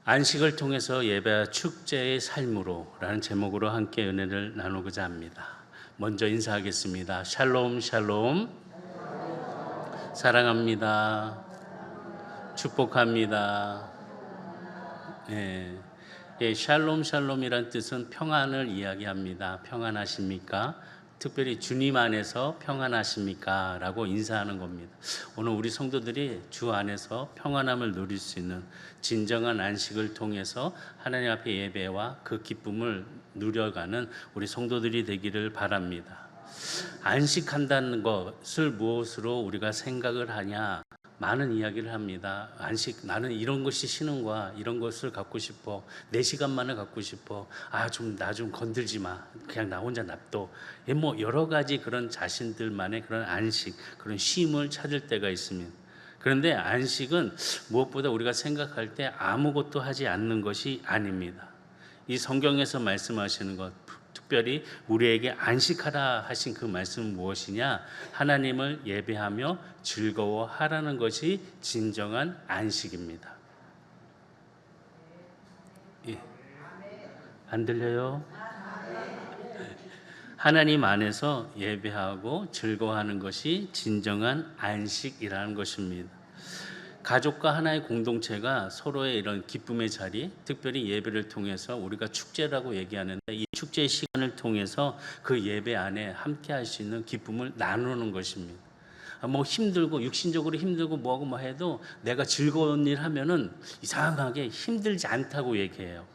안식을 통해서 예배와 축제의 삶으로 라는 제목으로 함께 은혜를 나누고자 합니다. 먼저 인사하겠습니다. 샬롬 샬롬. 사랑합니다. 축복합니다. 샬롬 샬롬이란 뜻은 평안을 이야기합니다. 평안하십니까? 특별히 주님 안에서 평안하십니까? 라고 인사하는 겁니다. 오늘 우리 성도들이 주 안에서 평안함을 누릴 수 있는 진정한 안식을 통해서 하나님 앞에 예배와 그 기쁨을 누려가는 우리 성도들이 되기를 바랍니다. 안식한다는 것을 무엇으로 우리가 생각을 하냐? 많은 이야기를 합니다. 안식, 나는 이런 것이 쉬는 거야. 이런 것을 갖고 싶어. 내 시간만을 갖고 싶어. 나 좀 건들지 마. 그냥 나 혼자 놔둬. 여러 가지 그런 자신들만의 그런 안식, 그런 쉼을 찾을 때가 있습니다. 그런데 안식은 무엇보다 우리가 생각할 때 아무것도 하지 않는 것이 아닙니다. 이 성경에서 말씀하시는 것, 특별히 우리에게 안식하라 하신 그 말씀은 무엇이냐? 하나님을 예배하며 즐거워하라는 것이 진정한 안식입니다. 안 들려요? 하나님 안에서 예배하고 즐거워하는 것이 진정한 안식이라는 것입니다. 가족과 하나의 공동체가 서로의 이런 기쁨의 자리, 특별히 예배를 통해서 우리가 축제라고 얘기하는데 이 축제의 시간을 통해서 그 예배 안에 함께 할 수 있는 기쁨을 나누는 것입니다. 힘들고 육신적으로 힘들고 뭐하고 뭐 해도 내가 즐거운 일 하면은 이상하게 힘들지 않다고 얘기해요.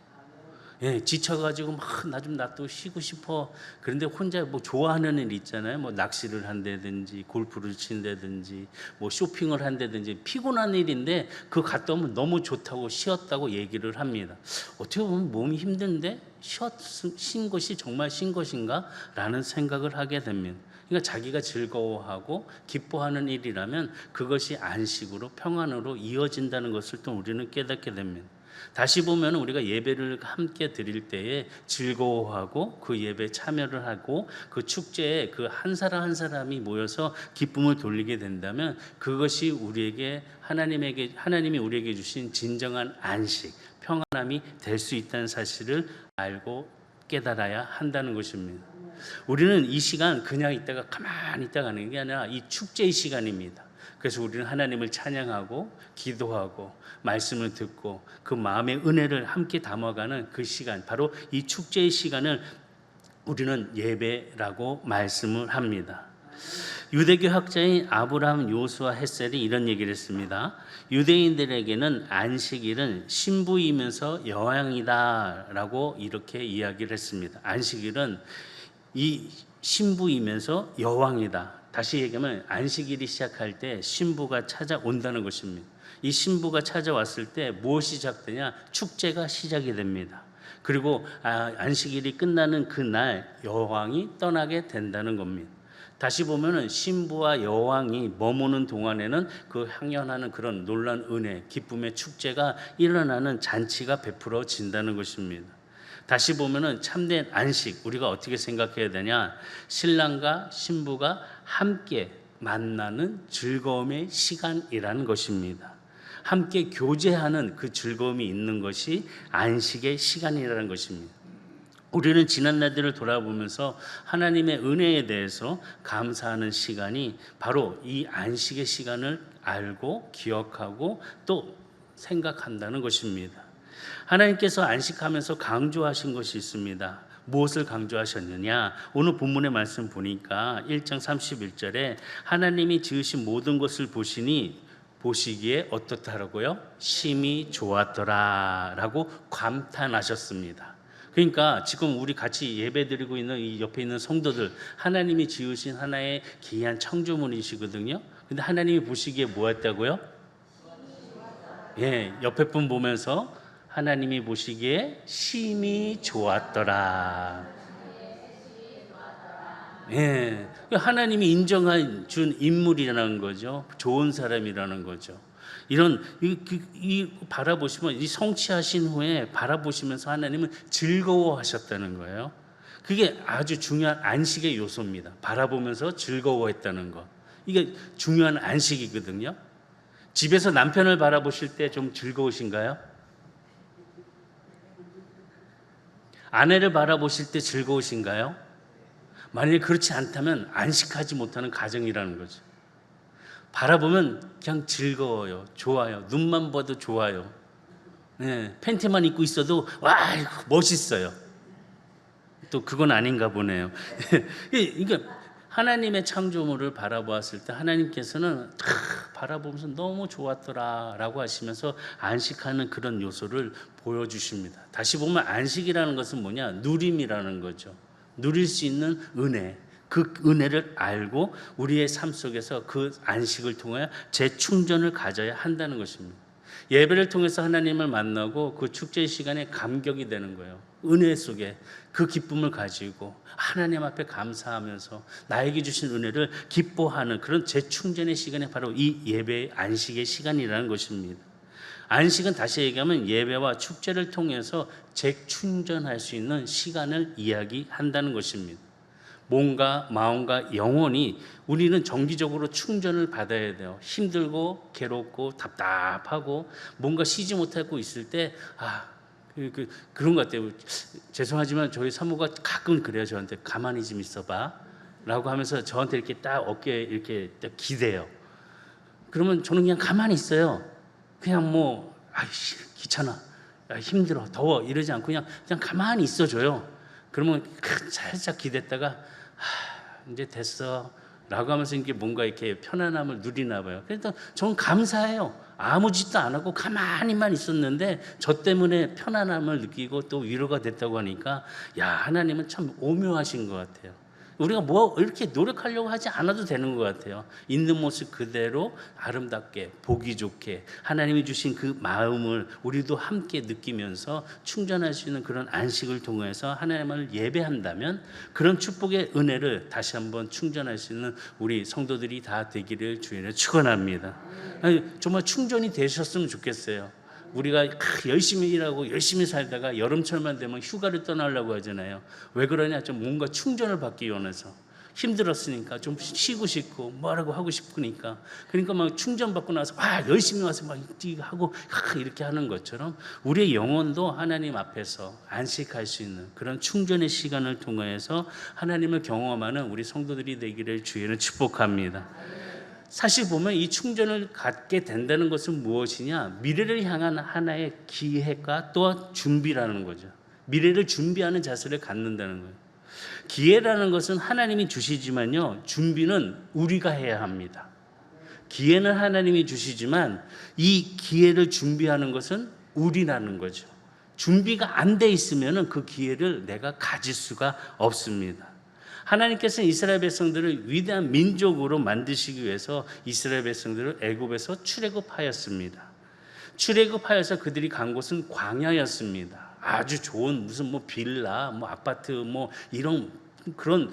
지쳐가지고 나 좀 놔둬 쉬고 싶어. 그런데 혼자 좋아하는 일 있잖아요. 낚시를 한다든지 골프를 친다든지 쇼핑을 한다든지 피곤한 일인데 갔다 오면 너무 좋다고 쉬었다고 얘기를 합니다. 어떻게 보면 몸이 힘든데 쉰 것이 정말 쉰 것인가? 라는 생각을 하게 됩니다. 그러니까 자기가 즐거워하고 기뻐하는 일이라면 그것이 안식으로 평안으로 이어진다는 것을 또 우리는 깨닫게 됩니다. 다시 보면 우리가 예배를 함께 드릴 때에 즐거워하고 그 예배에 참여를 하고 그 축제에 그 한 사람 한 사람이 모여서 기쁨을 돌리게 된다면 그것이 하나님이 우리에게 주신 진정한 안식, 평안함이 될 수 있다는 사실을 알고 깨달아야 한다는 것입니다. 우리는 이 시간 그냥 있다가 가만히 있다가 가는 게 아니라 이 축제의 시간입니다. 그래서 우리는 하나님을 찬양하고 기도하고 말씀을 듣고 그 마음의 은혜를 함께 담아가는 그 시간, 바로 이 축제의 시간을 우리는 예배라고 말씀을 합니다. 유대교 학자인 아브라함 요수아 헷셀이 이런 얘기를 했습니다. 유대인들에게는 안식일은 신부이면서 여왕이다 라고 이렇게 이야기를 했습니다. 안식일은 이 신부이면서 여왕이다. 다시 얘기하면 안식일이 시작할 때 신부가 찾아온다는 것입니다. 이 신부가 찾아왔을 때 무엇이 시작되냐? 축제가 시작이 됩니다. 그리고 안식일이 끝나는 그날 여왕이 떠나게 된다는 겁니다. 다시 보면은 신부와 여왕이 머무는 동안에는 그 향연하는 그런 놀라운 은혜, 기쁨의 축제가 일어나는 잔치가 베풀어진다는 것입니다. 다시 보면은 참된 안식, 우리가 어떻게 생각해야 되냐? 신랑과 신부가 함께 만나는 즐거움의 시간이라는 것입니다. 함께 교제하는 그 즐거움이 있는 것이 안식의 시간이라는 것입니다. 우리는 지난 날들을 돌아보면서 하나님의 은혜에 대해서 감사하는 시간이 바로 이 안식의 시간을 알고 기억하고 또 생각한다는 것입니다. 하나님께서 안식하면서 강조하신 것이 있습니다. 무엇을 강조하셨느냐? 오늘 본문의 말씀 보니까 1장 31절에 하나님이 지으신 모든 것을 보시기에 어떻다라고요? 심히 좋았더라 라고 감탄하셨습니다. 그러니까 지금 우리 같이 예배드리고 있는 이 옆에 있는 성도들, 하나님이 지으신 하나의 귀한 창조물이시거든요. 근데 하나님이 보시기에 뭐였다고요? 옆에 분 보면서 하나님이 보시기에 심히 좋았더라. 하나님이 인정한 준 인물이라는 거죠. 좋은 사람이라는 거죠. 이 바라보시면 이 성취하신 후에 바라보시면서 하나님은 즐거워하셨다는 거예요. 그게 아주 중요한 안식의 요소입니다. 바라보면서 즐거워했다는 것. 이게 중요한 안식이거든요. 집에서 남편을 바라보실 때 좀 즐거우신가요? 아내를 바라보실 때 즐거우신가요? 만약에 그렇지 않다면 안식하지 못하는 가정이라는 거죠. 바라보면 그냥 즐거워요. 좋아요. 눈만 봐도 좋아요. 네, 팬티만 입고 있어도 와 멋있어요. 또 그건 아닌가 보네요. 그러니까 하나님의 창조물을 바라보았을 때 하나님께서는 바라보면서 너무 좋았더라라고 하시면서 안식하는 그런 요소를 보여주십니다. 다시 보면 안식이라는 것은 뭐냐? 누림이라는 거죠. 누릴 수 있는 은혜. 그 은혜를 알고 우리의 삶 속에서 그 안식을 통하여 재충전을 가져야 한다는 것입니다. 예배를 통해서 하나님을 만나고 그 축제 시간에 감격이 되는 거예요. 은혜 속에 그 기쁨을 가지고 하나님 앞에 감사하면서 나에게 주신 은혜를 기뻐하는 그런 재충전의 시간이 바로 이 예배의 안식의 시간이라는 것입니다. 안식은 다시 얘기하면 예배와 축제를 통해서 재충전할 수 있는 시간을 이야기한다는 것입니다. 몸과 마음과 영혼이 우리는 정기적으로 충전을 받아야 돼요. 힘들고 괴롭고 답답하고 뭔가 쉬지 못하고 있을 때 그런 것 같아요. 죄송하지만 저희 사모가 가끔 그래요. 저한테 가만히 좀 있어봐 라고 하면서 저한테 이렇게 딱 어깨에 이렇게 딱 기대요. 그러면 저는 그냥 가만히 있어요. 그냥 뭐 귀찮아, 힘들어, 더워 이러지 않고 그냥 가만히 있어줘요. 그러면 살짝 기댔다가 이제 됐어 라고 하면서 이게 뭔가 이렇게 편안함을 누리나 봐요. 그래서 저는 감사해요. 아무 짓도 안 하고 가만히만 있었는데 저 때문에 편안함을 느끼고 또 위로가 됐다고 하니까 하나님은 참 오묘하신 것 같아요. 우리가 뭐 이렇게 노력하려고 하지 않아도 되는 것 같아요. 있는 모습 그대로 아름답게 보기 좋게 하나님이 주신 그 마음을 우리도 함께 느끼면서 충전할 수 있는 그런 안식을 통해서 하나님을 예배한다면 그런 축복의 은혜를 다시 한번 충전할 수 있는 우리 성도들이 다 되기를 주님의 축원합니다. 정말 충전이 되셨으면 좋겠어요. 우리가 열심히 일하고 열심히 살다가 여름철만 되면 휴가를 떠나려고 하잖아요. 왜 그러냐? 좀 뭔가 충전을 받기 원해서. 힘들었으니까 좀 쉬고 싶고 뭐라고 하고 싶으니까. 그러니까 막 충전받고 나서 열심히 와서 막 하고 이렇게 하는 것처럼 우리의 영혼도 하나님 앞에서 안식할 수 있는 그런 충전의 시간을 통해서 하나님을 경험하는 우리 성도들이 되기를 주의는 축복합니다. 사실 보면 이 충전을 갖게 된다는 것은 무엇이냐? 미래를 향한 하나의 기회가 또 준비라는 거죠. 미래를 준비하는 자세를 갖는다는 거예요. 기회라는 것은 하나님이 주시지만요, 준비는 우리가 해야 합니다. 기회는 하나님이 주시지만 이 기회를 준비하는 것은 우리라는 거죠. 준비가 안 돼 있으면 그 기회를 내가 가질 수가 없습니다. 하나님께서는 이스라엘 백성들을 위대한 민족으로 만드시기 위해서 이스라엘 백성들을 애굽에서 출애굽하였습니다. 출애굽하여서 그들이 간 곳은 광야였습니다. 아주 좋은 무슨 빌라, 아파트, 이런 그런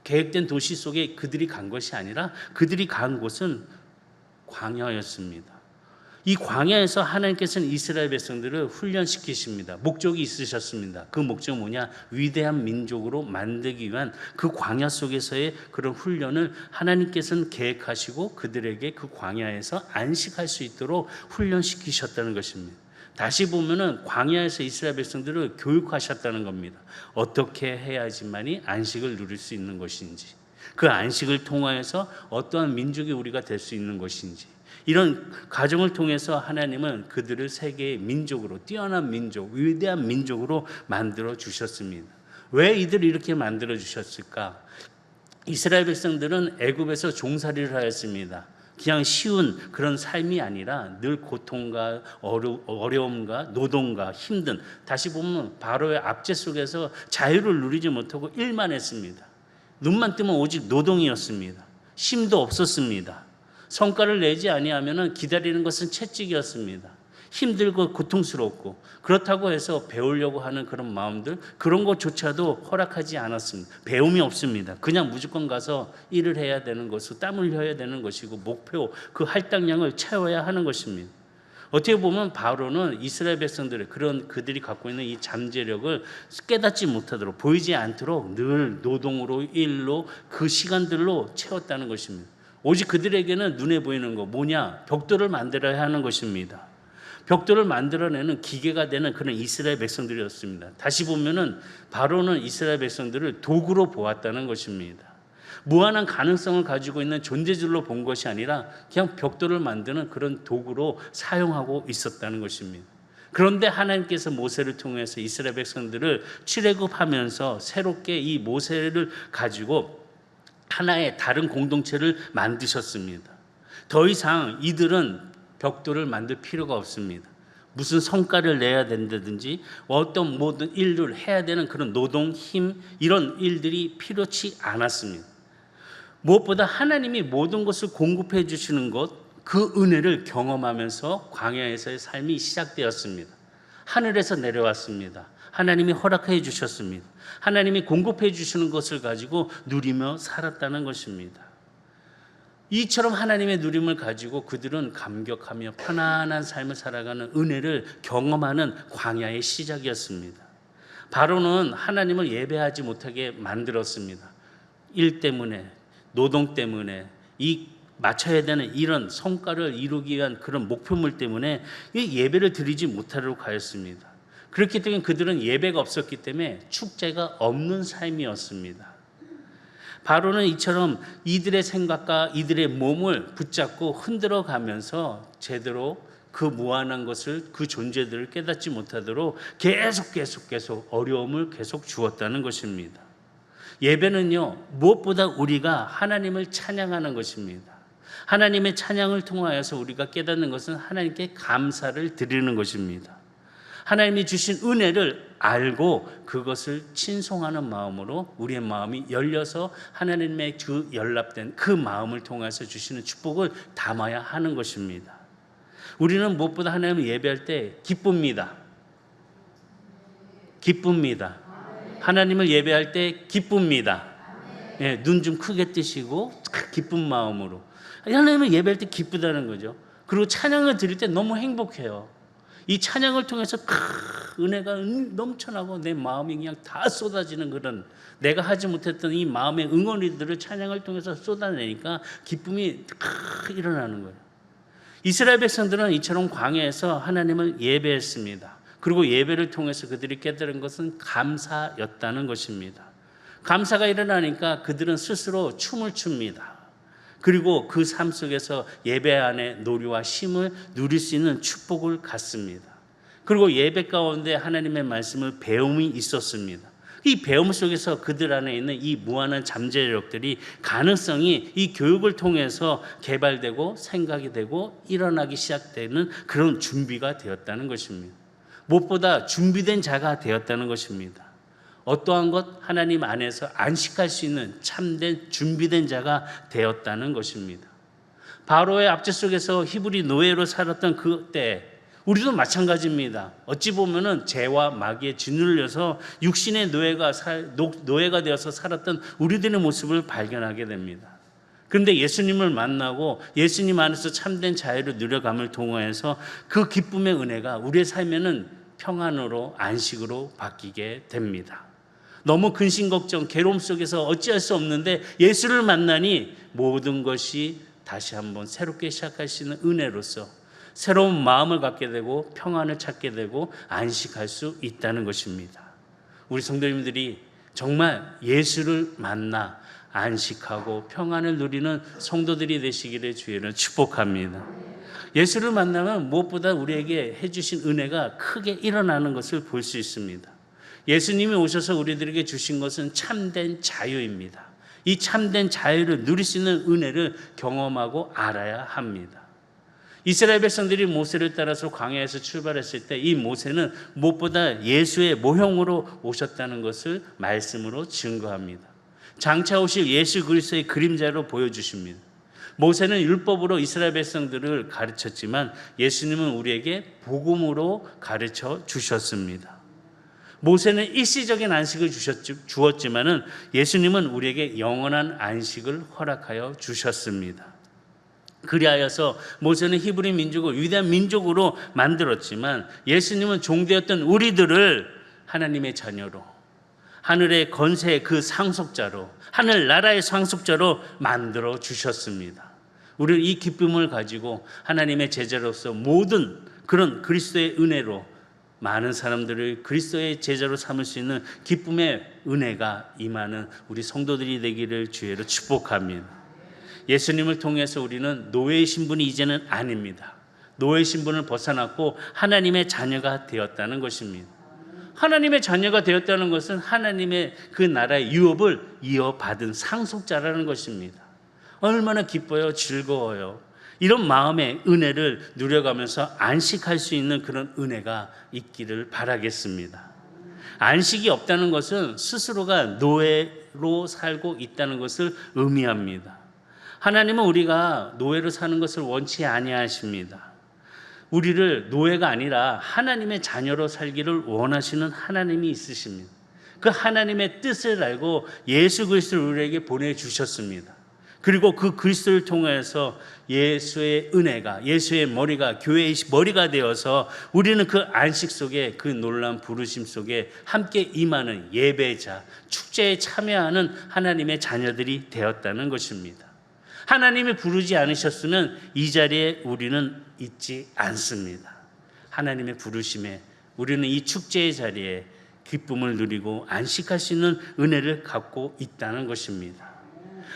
계획된 도시 속에 그들이 간 것이 아니라 그들이 간 곳은 광야였습니다. 이 광야에서 하나님께서는 이스라엘 백성들을 훈련시키십니다. 목적이 있으셨습니다. 그 목적은 뭐냐? 위대한 민족으로 만들기 위한 그 광야 속에서의 그런 훈련을 하나님께서는 계획하시고 그들에게 그 광야에서 안식할 수 있도록 훈련시키셨다는 것입니다. 다시 보면은 광야에서 이스라엘 백성들을 교육하셨다는 겁니다. 어떻게 해야지만이 안식을 누릴 수 있는 것인지, 그 안식을 통하여서 어떠한 민족이 우리가 될 수 있는 것인지, 이런 과정을 통해서 하나님은 그들을 세계의 민족으로, 뛰어난 민족, 위대한 민족으로 만들어 주셨습니다. 왜 이들을 이렇게 만들어 주셨을까? 이스라엘 백성들은 애굽에서 종살이를 하였습니다. 그냥 쉬운 그런 삶이 아니라 늘 고통과 어려움과 노동과 힘든, 다시 보면 바로의 압제 속에서 자유를 누리지 못하고 일만 했습니다. 눈만 뜨면 오직 노동이었습니다. 쉼도 없었습니다. 성과를 내지 아니하면 기다리는 것은 채찍이었습니다. 힘들고 고통스럽고, 그렇다고 해서 배우려고 하는 그런 마음들, 그런 것조차도 허락하지 않았습니다. 배움이 없습니다. 그냥 무조건 가서 일을 해야 되는 것이고 땀을 흘려야 되는 것이고 목표, 그 할당량을 채워야 하는 것입니다. 어떻게 보면 바로는 이스라엘 백성들의 그런 그들이 갖고 있는 이 잠재력을 깨닫지 못하도록, 보이지 않도록 늘 노동으로, 일로, 그 시간들로 채웠다는 것입니다. 오직 그들에게는 눈에 보이는 거 뭐냐? 벽돌을 만들어야 하는 것입니다. 벽돌을 만들어내는 기계가 되는 그런 이스라엘 백성들이었습니다. 다시 보면은 바로는 이스라엘 백성들을 도구로 보았다는 것입니다. 무한한 가능성을 가지고 있는 존재들로 본 것이 아니라 그냥 벽돌을 만드는 그런 도구로 사용하고 있었다는 것입니다. 그런데 하나님께서 모세를 통해서 이스라엘 백성들을 출애굽하면서 새롭게 이 모세를 가지고 하나의 다른 공동체를 만드셨습니다. 더 이상 이들은 벽돌을 만들 필요가 없습니다. 무슨 성과를 내야 된다든지 어떤 모든 일을 해야 되는 그런 노동, 힘 이런 일들이 필요치 않았습니다. 무엇보다 하나님이 모든 것을 공급해 주시는 것, 그 은혜를 경험하면서 광야에서의 삶이 시작되었습니다. 하늘에서 내려왔습니다. 하나님이 허락해 주셨습니다. 하나님이 공급해 주시는 것을 가지고 누리며 살았다는 것입니다. 이처럼 하나님의 누림을 가지고 그들은 감격하며 편안한 삶을 살아가는 은혜를 경험하는 광야의 시작이었습니다. 바로는 하나님을 예배하지 못하게 만들었습니다. 일 때문에, 노동 때문에, 이 맞춰야 되는 이런 성과를 이루기 위한 그런 목표물 때문에 예배를 드리지 못하도록 하였습니다. 그렇기 때문에 그들은 예배가 없었기 때문에 축제가 없는 삶이었습니다. 바로는 이처럼 이들의 생각과 이들의 몸을 붙잡고 흔들어 가면서 제대로 그 무한한 것을, 그 존재들을 깨닫지 못하도록 계속 어려움을 계속 주었다는 것입니다. 예배는요, 무엇보다 우리가 하나님을 찬양하는 것입니다. 하나님의 찬양을 통하여서 우리가 깨닫는 것은 하나님께 감사를 드리는 것입니다. 하나님이 주신 은혜를 알고 그것을 친송하는 마음으로 우리의 마음이 열려서 하나님의 그 연락된 그 마음을 통해서 주시는 축복을 담아야 하는 것입니다. 우리는 무엇보다 하나님을 예배할 때 기쁩니다. 하나님을 예배할 때 기쁩니다. 예, 눈 좀 크게 뜨시고 기쁜 마음으로 하나님을 예배할 때 기쁘다는 거죠. 그리고 찬양을 드릴 때 너무 행복해요. 이 찬양을 통해서 은혜가 넘쳐나고 내 마음이 그냥 다 쏟아지는 그런, 내가 하지 못했던 이 마음의 응원이들을 찬양을 통해서 쏟아내니까 기쁨이 일어나는 거예요. 이스라엘 백성들은 이처럼 광야에서 하나님을 예배했습니다. 그리고 예배를 통해서 그들이 깨달은 것은 감사였다는 것입니다. 감사가 일어나니까 그들은 스스로 춤을 춥니다. 그리고 그 삶 속에서 예배 안에 노류와 쉼을 누릴 수 있는 축복을 갖습니다. 그리고 예배 가운데 하나님의 말씀을 배움이 있었습니다. 이 배움 속에서 그들 안에 있는 이 무한한 잠재력들이, 가능성이 이 교육을 통해서 개발되고 생각이 되고 일어나기 시작되는 그런 준비가 되었다는 것입니다. 무엇보다 준비된 자가 되었다는 것입니다. 어떠한 것, 하나님 안에서 안식할 수 있는 참된 준비된 자가 되었다는 것입니다. 바로의 압제 속에서 히브리 노예로 살았던 그때 우리도 마찬가지입니다. 어찌 보면은 죄와 마귀에 짓눌려서 육신의 노예가 되어서 살았던 우리들의 모습을 발견하게 됩니다. 그런데 예수님을 만나고 예수님 안에서 참된 자유를 누려감을 통해서 그 기쁨의 은혜가 우리의 삶에는 평안으로, 안식으로 바뀌게 됩니다. 너무 근심 걱정, 괴로움 속에서 어찌할 수 없는데 예수를 만나니 모든 것이 다시 한번 새롭게 시작할 수 있는 은혜로서 새로운 마음을 갖게 되고 평안을 찾게 되고 안식할 수 있다는 것입니다. 우리 성도님들이 정말 예수를 만나 안식하고 평안을 누리는 성도들이 되시기를 주의를 축복합니다. 예수를 만나면 무엇보다 우리에게 해주신 은혜가 크게 일어나는 것을 볼 수 있습니다. 예수님이 오셔서 우리들에게 주신 것은 참된 자유입니다. 이 참된 자유를 누릴 수 있는 은혜를 경험하고 알아야 합니다. 이스라엘 백성들이 모세를 따라서 광야에서 출발했을 때 이 모세는 무엇보다 예수의 모형으로 오셨다는 것을 말씀으로 증거합니다. 장차 오실 예수 그리스도의 그림자로 보여주십니다. 모세는 율법으로 이스라엘 백성들을 가르쳤지만 예수님은 우리에게 복음으로 가르쳐 주셨습니다. 모세는 일시적인 안식을 주었지만은 예수님은 우리에게 영원한 안식을 허락하여 주셨습니다. 그리하여서 모세는 히브리 민족을 위대한 민족으로 만들었지만 예수님은 종되었던 우리들을 하나님의 자녀로, 하늘의 건세의 그 상속자로, 하늘나라의 상속자로 만들어 주셨습니다. 우리는 이 기쁨을 가지고 하나님의 제자로서 모든 그런 그리스도의 은혜로 많은 사람들을 그리스도의 제자로 삼을 수 있는 기쁨의 은혜가 임하는 우리 성도들이 되기를 주의로 축복합니다. 예수님을 통해서 우리는 노예의 신분이 이제는 아닙니다. 노예의 신분을 벗어났고 하나님의 자녀가 되었다는 것입니다. 하나님의 자녀가 되었다는 것은 하나님의 그 나라의 유업을 이어받은 상속자라는 것입니다. 얼마나 기뻐요, 즐거워요. 이런 마음의 은혜를 누려가면서 안식할 수 있는 그런 은혜가 있기를 바라겠습니다. 안식이 없다는 것은 스스로가 노예로 살고 있다는 것을 의미합니다. 하나님은 우리가 노예로 사는 것을 원치 아니하십니다. 우리를 노예가 아니라 하나님의 자녀로 살기를 원하시는 하나님이 있으십니다. 그 하나님의 뜻을 알고 예수 그리스도를 우리에게 보내주셨습니다. 그리고 그 그리스도를 통해서 예수의 은혜가, 예수의 머리가, 교회의 머리가 되어서 우리는 그 안식 속에, 그 놀라운 부르심 속에 함께 임하는 예배자, 축제에 참여하는 하나님의 자녀들이 되었다는 것입니다. 하나님이 부르지 않으셨으면 이 자리에 우리는 있지 않습니다. 하나님의 부르심에 우리는 이 축제의 자리에 기쁨을 누리고 안식할 수 있는 은혜를 갖고 있다는 것입니다.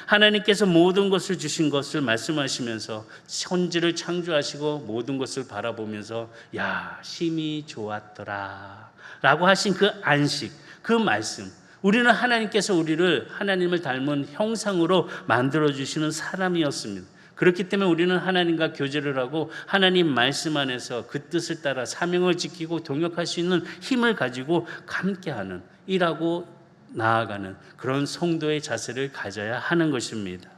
하나님께서 모든 것을 주신 것을 말씀하시면서 천지를 창조하시고 모든 것을 바라보면서 야, 심히 좋았더라 라고 하신 그 안식, 그 말씀, 우리는 하나님께서 우리를 하나님을 닮은 형상으로 만들어주시는 사람이었습니다. 그렇기 때문에 우리는 하나님과 교제를 하고 하나님 말씀 안에서 그 뜻을 따라 사명을 지키고 동역할 수 있는 힘을 가지고 함께하는, 일하고 나아가는 그런 성도의 자세를 가져야 하는 것입니다.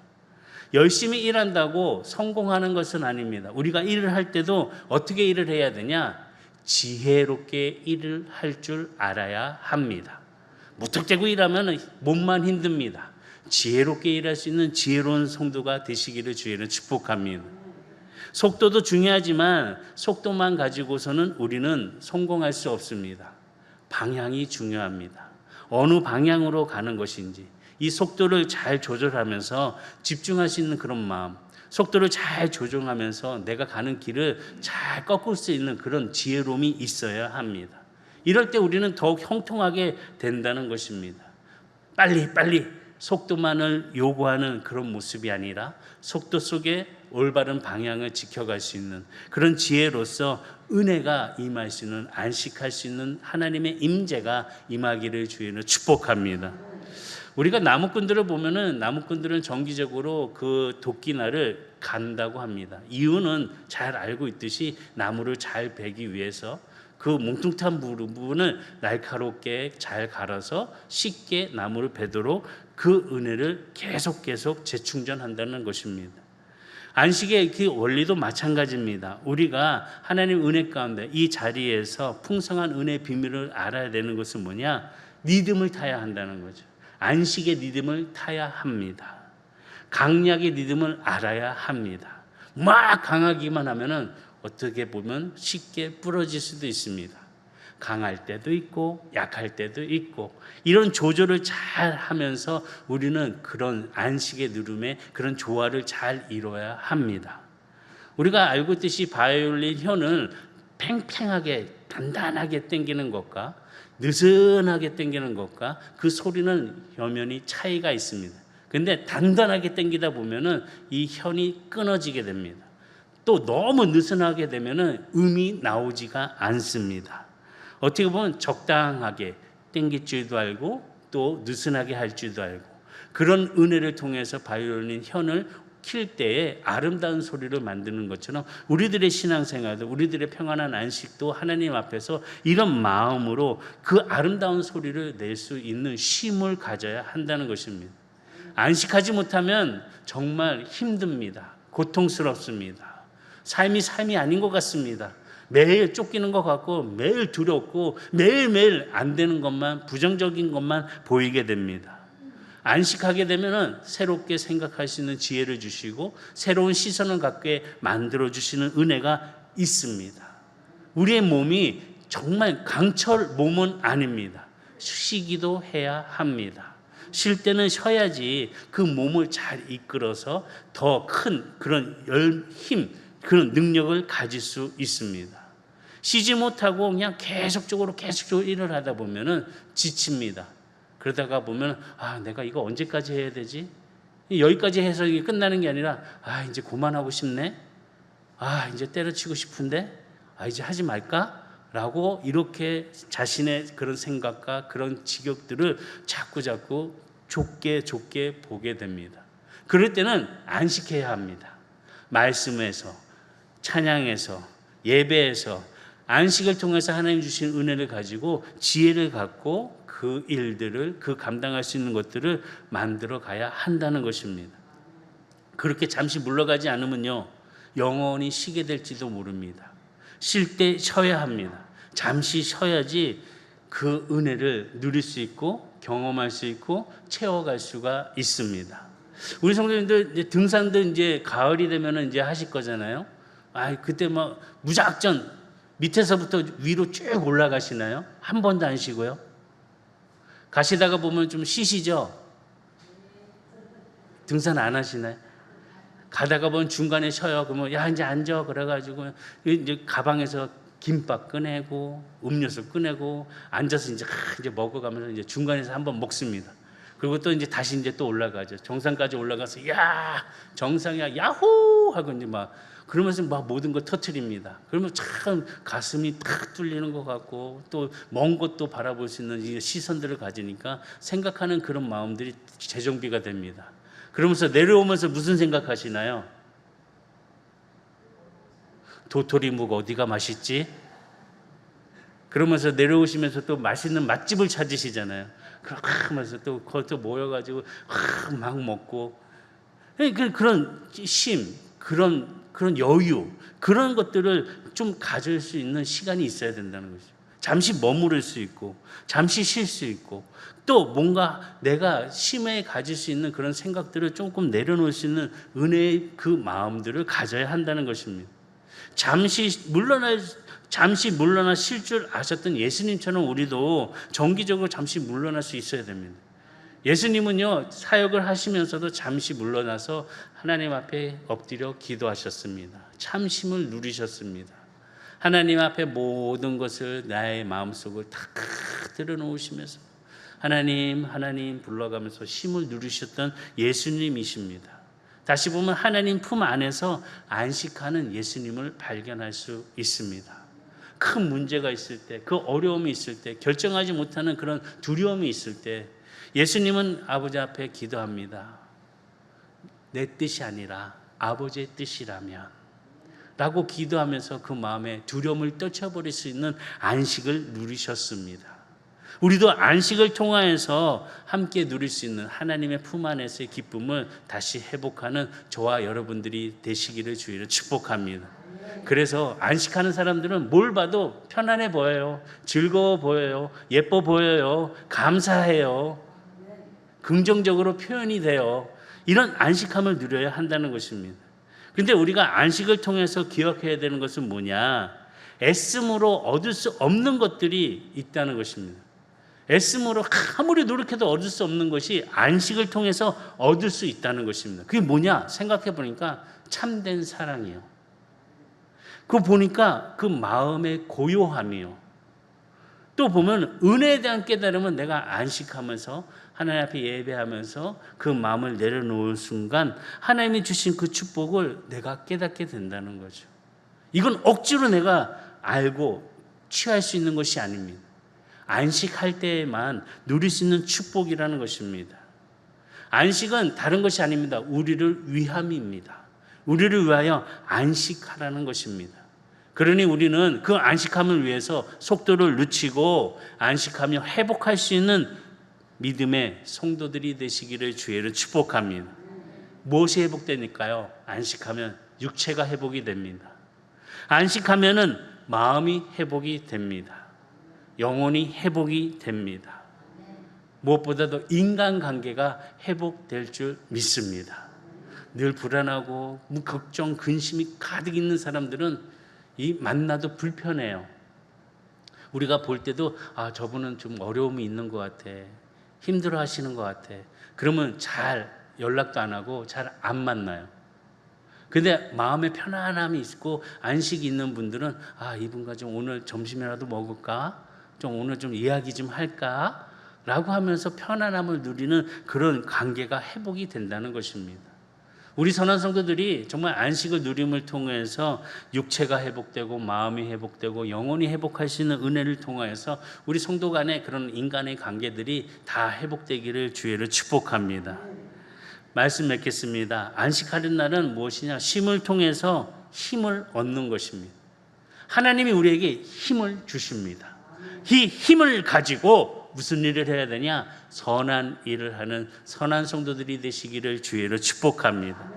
열심히 일한다고 성공하는 것은 아닙니다. 우리가 일을 할 때도 어떻게 일을 해야 되냐? 지혜롭게 일을 할 줄 알아야 합니다. 무턱대고 일하면 몸만 힘듭니다. 지혜롭게 일할 수 있는 지혜로운 성도가 되시기를 주의는 축복합니다. 속도도 중요하지만 속도만 가지고서는 우리는 성공할 수 없습니다. 방향이 중요합니다. 어느 방향으로 가는 것인지, 이 속도를 잘 조절하면서 집중할 수 있는 그런 마음, 속도를 잘 조정하면서 내가 가는 길을 잘 꺾을 수 있는 그런 지혜로움이 있어야 합니다. 이럴 때 우리는 더욱 형통하게 된다는 것입니다. 빨리 속도만을 요구하는 그런 모습이 아니라 속도 속에 올바른 방향을 지켜갈 수 있는 그런 지혜로서 은혜가 임할 수 있는, 안식할 수 있는 하나님의 임재가 임하기를 주의는 축복합니다. 우리가 나무꾼들을 보면은 나무꾼들은 정기적으로 그 도끼날을 간다고 합니다. 이유는 잘 알고 있듯이 나무를 잘 베기 위해서 그 뭉퉁한 부분을 날카롭게 잘 갈아서 쉽게 나무를 베도록 그 은혜를 계속 재충전한다는 것입니다. 안식의 그 원리도 마찬가지입니다. 우리가 하나님 은혜 가운데 이 자리에서 풍성한 은혜의 비밀을 알아야 되는 것은 뭐냐? 리듬을 타야 한다는 거죠. 안식의 리듬을 타야 합니다. 강약의 리듬을 알아야 합니다. 막 강하기만 하면은 어떻게 보면 쉽게 부러질 수도 있습니다. 강할 때도 있고 약할 때도 있고, 이런 조절을 잘 하면서 우리는 그런 안식의 누름에 그런 조화를 잘 이뤄야 합니다. 우리가 알고 있듯이 바이올린 혀는 팽팽하게 단단하게 당기는 것과 느슨하게 당기는 것과 그 소리는 여면이 차이가 있습니다. 근데 단단하게 당기다 보면은 이 혀이 끊어지게 됩니다. 또 너무 느슨하게 되면은 음이 나오지가 않습니다. 어떻게 보면 적당하게 당길 줄도 알고 또 느슨하게 할 줄도 알고, 그런 은혜를 통해서 바이올린 혀를 킬 때에 아름다운 소리를 만드는 것처럼 우리들의 신앙생활도, 우리들의 평안한 안식도 하나님 앞에서 이런 마음으로 그 아름다운 소리를 낼 수 있는 쉼을 가져야 한다는 것입니다. 안식하지 못하면 정말 힘듭니다. 고통스럽습니다. 삶이 아닌 것 같습니다. 매일 쫓기는 것 같고 매일 두렵고 매일매일 안 되는 것만, 부정적인 것만 보이게 됩니다. 안식하게 되면 새롭게 생각할 수 있는 지혜를 주시고 새로운 시선을 갖게 만들어 주시는 은혜가 있습니다. 우리의 몸이 정말 강철 몸은 아닙니다. 쉬기도 해야 합니다. 쉴 때는 쉬어야지 그 몸을 잘 이끌어서 더 큰 그런 힘, 그런 능력을 가질 수 있습니다. 쉬지 못하고 그냥 계속적으로 일을 하다 보면은 지칩니다. 그러다가 보면 내가 이거 언제까지 해야 되지? 여기까지 해서 이게 끝나는 게 아니라 이제 그만하고 싶네. 이제 때려치고 싶은데 이제 하지 말까? 라고 이렇게 자신의 그런 생각과 그런 직역들을 자꾸 좁게 보게 됩니다. 그럴 때는 안식해야 합니다. 말씀에서, 찬양에서, 예배에서 안식을 통해서 하나님 주신 은혜를 가지고 지혜를 갖고 그 일들을, 그 감당할 수 있는 것들을 만들어 가야 한다는 것입니다. 그렇게 잠시 물러가지 않으면요, 영원히 쉬게 될지도 모릅니다. 쉴 때 쉬어야 합니다. 잠시 쉬어야지 그 은혜를 누릴 수 있고 경험할 수 있고 채워갈 수가 있습니다. 우리 성도님들 이제 등산도 이제 가을이 되면은 이제 하실 거잖아요. 그때 막 무작정 밑에서부터 위로 쭉 올라가시나요? 한 번도 안 쉬고요. 가시다가 보면 좀 쉬시죠? 등산 안 하시나요? 가다가 보면 중간에 쉬어요. 그러면 이제 앉아. 그래가지고 이제 가방에서 김밥 꺼내고 음료수 꺼내고 앉아서 이제 먹어가면서 이제 중간에서 한번 먹습니다. 그리고 또 이제 다시 이제 또 올라가죠. 정상까지 올라가서 정상이야 야호 하고 이제 막 그러면서 막 모든 걸 터뜨립니다. 그러면 참 가슴이 탁 뚫리는 것 같고 또 먼 곳도 바라볼 수 있는 시선들을 가지니까 생각하는 그런 마음들이 재정비가 됩니다. 그러면서 내려오면서 무슨 생각하시나요? 도토리묵 어디가 맛있지? 그러면서 내려오시면서 또 맛있는 맛집을 찾으시잖아요. 그러면서 또 그것도 모여가지고 막 먹고 그런 쉼, 그런 여유, 그런 것들을 좀 가질 수 있는 시간이 있어야 된다는 거죠. 잠시 머무를 수 있고, 잠시 쉴 수 있고, 또 뭔가 내가 쉼에 가질 수 있는 그런 생각들을 조금 내려놓을 수 있는 은혜의 그 마음들을 가져야 한다는 것입니다. 잠시 물러나 쉴 줄 아셨던 예수님처럼 우리도 정기적으로 잠시 물러날 수 있어야 됩니다. 예수님은요, 사역을 하시면서도 잠시 물러나서 하나님 앞에 엎드려 기도하셨습니다. 참심을 누리셨습니다. 하나님 앞에 모든 것을 나의 마음속을 다 들여놓으시면서 하나님 불러가면서 쉼을 누리셨던 예수님이십니다. 다시 보면 하나님 품 안에서 안식하는 예수님을 발견할 수 있습니다. 큰 문제가 있을 때, 그 어려움이 있을 때, 결정하지 못하는 그런 두려움이 있을 때 예수님은 아버지 앞에 기도합니다. 내 뜻이 아니라 아버지의 뜻이라면 라고 기도하면서 그 마음에 두려움을 떨쳐버릴 수 있는 안식을 누리셨습니다. 우리도 안식을 통하여서 함께 누릴 수 있는 하나님의 품 안에서의 기쁨을 다시 회복하는 저와 여러분들이 되시기를 주의로 축복합니다. 그래서 안식하는 사람들은 뭘 봐도 편안해 보여요. 즐거워 보여요. 예뻐 보여요. 감사해요. 긍정적으로 표현이 돼요. 이런 안식함을 누려야 한다는 것입니다. 그런데 우리가 안식을 통해서 기억해야 되는 것은 뭐냐? 애씀으로 얻을 수 없는 것들이 있다는 것입니다. 애씀으로 아무리 노력해도 얻을 수 없는 것이 안식을 통해서 얻을 수 있다는 것입니다. 그게 뭐냐? 생각해 보니까 참된 사랑이요. 그거 보니까 그 마음의 고요함이요. 또 보면 은혜에 대한 깨달음은 내가 안식하면서 하나님 앞에 예배하면서 그 마음을 내려놓을 순간 하나님이 주신 그 축복을 내가 깨닫게 된다는 거죠. 이건 억지로 내가 알고 취할 수 있는 것이 아닙니다. 안식할 때에만 누릴 수 있는 축복이라는 것입니다. 안식은 다른 것이 아닙니다. 우리를 위함입니다. 우리를 위하여 안식하라는 것입니다. 그러니 우리는 그 안식함을 위해서 속도를 늦추고 안식하며 회복할 수 있는 믿음의 성도들이 되시기를 주의를 축복합니다. 무엇이 회복되니까요? 안식하면 육체가 회복이 됩니다. 안식하면은 마음이 회복이 됩니다. 영혼이 회복이 됩니다. 무엇보다도 인간관계가 회복될 줄 믿습니다. 늘 불안하고 걱정, 근심이 가득 있는 사람들은 이 만나도 불편해요. 우리가 볼 때도 저분은 좀 어려움이 있는 것 같아. 힘들어 하시는 것 같아. 그러면 잘 연락도 안 하고 잘 안 만나요. 근데 마음에 편안함이 있고 안식이 있는 분들은 이분과 좀 오늘 점심이라도 먹을까? 좀 오늘 좀 이야기 좀 할까? 라고 하면서 편안함을 누리는 그런 관계가 회복이 된다는 것입니다. 우리 선한 성도들이 정말 안식을 누림을 통해서 육체가 회복되고 마음이 회복되고 영혼이 회복할 수 있는 은혜를 통하여서 우리 성도 간의 그런 인간의 관계들이 다 회복되기를 주의로 축복합니다. 말씀 맺겠습니다. 안식하는 날은 무엇이냐? 쉼을 통해서 힘을 얻는 것입니다. 하나님이 우리에게 힘을 주십니다. 이 힘을 가지고 무슨 일을 해야 되냐? 선한 일을 하는 선한 성도들이 되시기를 주의로 축복합니다.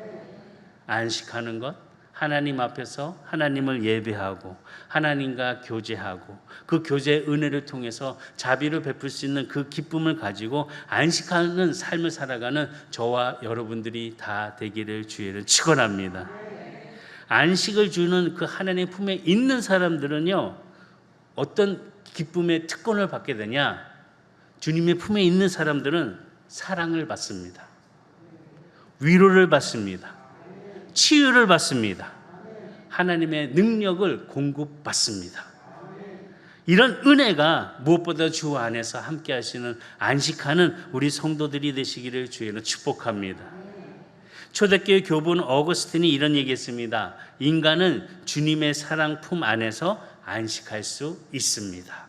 안식하는 것, 하나님 앞에서 하나님을 예배하고 하나님과 교제하고 그 교제의 은혜를 통해서 자비를 베풀 수 있는 그 기쁨을 가지고 안식하는 삶을 살아가는 저와 여러분들이 다 되기를 주의로 축원합니다. 안식을 주는 그 하나님의 품에 있는 사람들은요, 어떤 기쁨의 특권을 받게 되냐? 주님의 품에 있는 사람들은 사랑을 받습니다. 위로를 받습니다. 치유를 받습니다. 하나님의 능력을 공급받습니다. 이런 은혜가 무엇보다 주 안에서 함께 하시는 안식하는 우리 성도들이 되시기를 주의로 축복합니다. 초대교회 교본 어거스틴이 이런 얘기했습니다. 인간은 주님의 사랑 품 안에서 안식할 수 있습니다.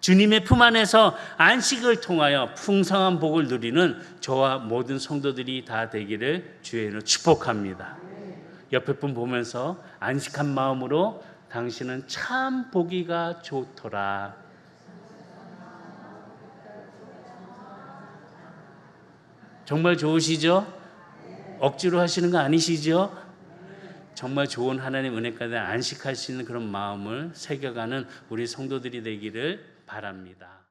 주님의 품 안에서 안식을 통하여 풍성한 복을 누리는 저와 모든 성도들이 다 되기를 주의로 축복합니다. 옆에 분 보면서 안식한 마음으로 당신은 참 보기가 좋더라. 정말 좋으시죠? 억지로 하시는 거 아니시죠? 정말 좋은 하나님 은혜 가운데 안식할 수 있는 그런 마음을 새겨가는 우리 성도들이 되기를 바랍니다.